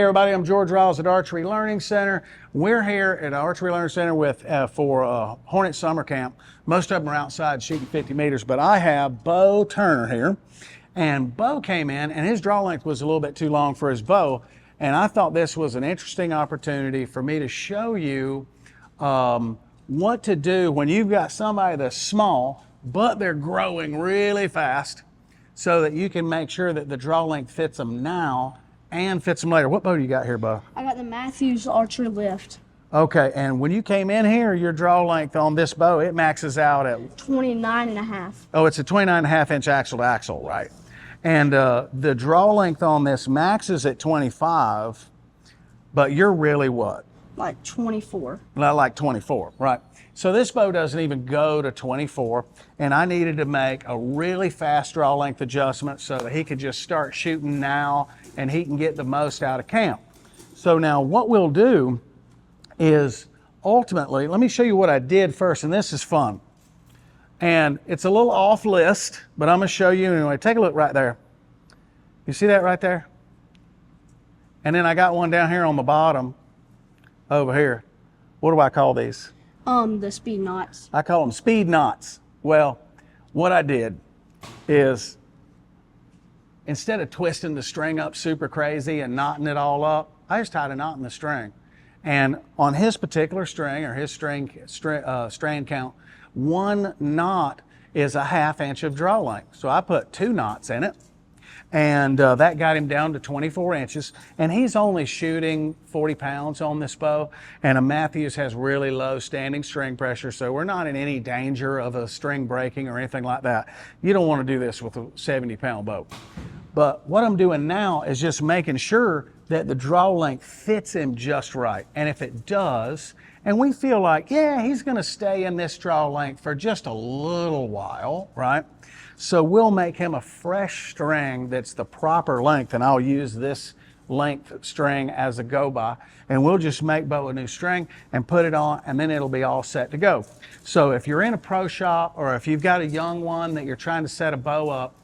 everybody, I'm George Riles at Archery Learning Center. We're here at Archery Learning Center for Hornet Summer Camp. Most of them are outside shooting 50 meters, but I have Bo Turner here. And Bo came in and his draw length was a little bit too long for his bow. And I thought this was an interesting opportunity for me to show you what to do when you've got somebody that's small, but they're growing really fast, so that you can make sure that the draw length fits them now and fits them later. What bow do you got here, Bo? I got the Matthews Archer Lift. Okay, and when you came in here, your draw length on this bow, it maxes out at 29.5. Oh, it's a 29.5-inch axle to axle, right? And the draw length on this maxes at 25, but you're really what? Like 24. Like 24, right? So this bow doesn't even go to 24, and I needed to make a really fast draw length adjustment so that he could just start shooting now and he can get the most out of camp. So now what we'll do is ultimately, let me show you what I did first, and this is fun. And it's a little off list, but I'm gonna show you anyway. Take a look right there. You see that right there? And then I got one down here on the bottom over here. What do I call these? The speed knots. I call them speed knots. Well, what I did is instead of twisting the string up super crazy and knotting it all up, I just tied a knot in the string. And on his particular string, or his strand count, one knot is a 1/2 inch of draw length. So I put 2 knots in it, and that got him down to 24 inches. And he's only shooting 40 pounds on this bow, and a Matthews has really low standing string pressure, so we're not in any danger of a string breaking or anything like that. You don't want to do this with a 70-pound bow. But what I'm doing now is just making sure that the draw length fits him just right. And if it does, and we feel like, yeah, he's gonna stay in this draw length for just a little while, right? So we'll make him a fresh string that's the proper length, and I'll use this length string as a go-by, and we'll just make Bo a new string and put it on, and then it'll be all set to go. So if you're in a pro shop, or if you've got a young one that you're trying to set a bow up,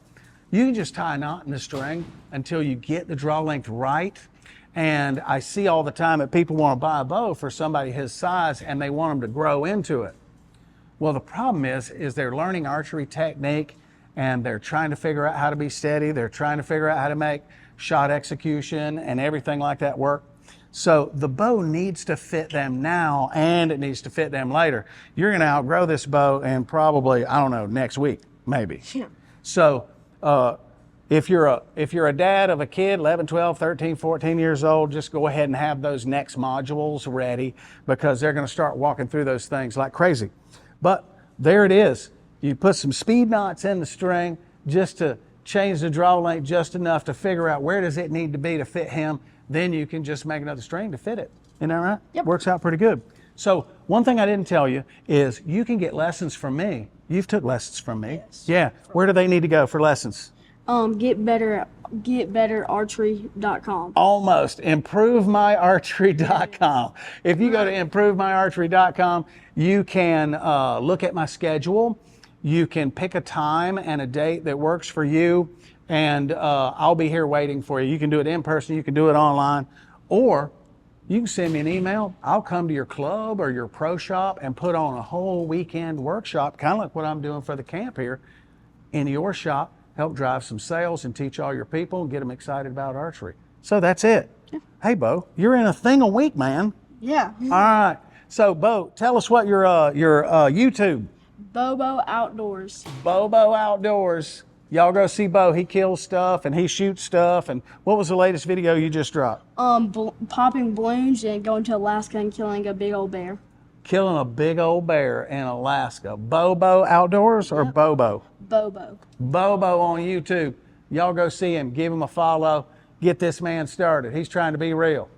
you can just tie a knot in the string until you get the draw length right. And I see all the time that people want to buy a bow for somebody his size and they want them to grow into it. Well, the problem is they're learning archery technique and they're trying to figure out how to be steady. They're trying to figure out how to make shot execution and everything like that work. So the bow needs to fit them now and it needs to fit them later. You're going to outgrow this bow in probably, I don't know, next week, maybe. Yeah. So if you're a dad of a kid, 11, 12, 13, 14 years old, just go ahead and have those next modules ready, because they're going to start walking through those things like crazy. But there it is. You put some speed knots in the string just to change the draw length just enough to figure out where does it need to be to fit him. Then you can just make another string to fit it. Isn't that right? Yep. Works out pretty good. So one thing I didn't tell you is you can get lessons from me. You've took lessons from me. Yes. Yeah. Where do they need to go for lessons? Getbetterarchery.com. Almost. ImproveMyArchery.com. If you go to ImproveMyArchery.com, you can look at my schedule. You can pick a time and a date that works for you, and I'll be here waiting for you. You can do it in person, you can do it online, or you can send me an email. I'll come to your club or your pro shop and put on a whole weekend workshop, kind of like what I'm doing for the camp here in your shop. Help drive some sales and teach all your people and get them excited about archery. So that's it. Yeah. Hey, Bo, you're in a thing a week, man. Yeah. All right. So, Bo, tell us what your YouTube. Bobo Outdoors. Bobo Outdoors. Y'all go see Bo. He kills stuff and he shoots stuff. And what was the latest video you just dropped? Popping balloons and going to Alaska and killing a big old bear. Killing a big old bear in Alaska. Bobo Outdoors or Bobo? Bobo. Bobo on YouTube. Y'all go see him. Give him a follow. Get this man started. He's trying to be real.